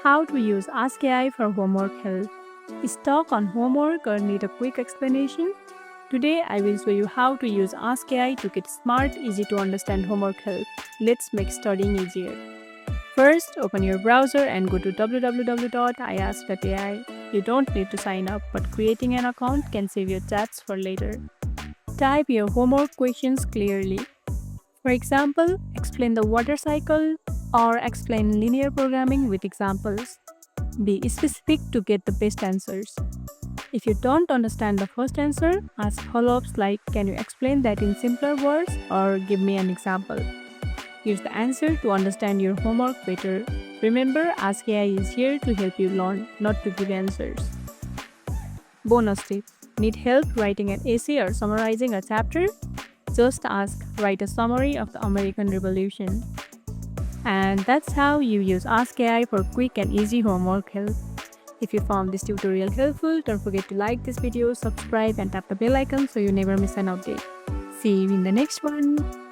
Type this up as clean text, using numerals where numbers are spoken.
how to use Ask AI for homework help. Stuck on homework or need a quick explanation? Today I will show you how to use Ask AI to get smart, easy to understand homework help. Let's make studying easier. First, open your browser and go to www.iask.ai. You don't need to sign up, but creating an account can save your chats for later. Type your homework questions clearly. For example, explain the water cycle or explain linear programming with examples. Be specific to get the best answers. If you don't understand the first answer, ask follow-ups like, can you explain that in simpler words or give me an example. Use the answer to understand your homework better. Remember, Ask AI is here to help you learn, not to give answers. Bonus tip. Need help writing an essay or summarizing a chapter? Just ask, write a summary of the American Revolution. And that's how you use Ask AI for quick and easy homework help. If you found this tutorial helpful, don't forget to like this video, subscribe and tap the bell icon so you never miss an update. See you in the next one.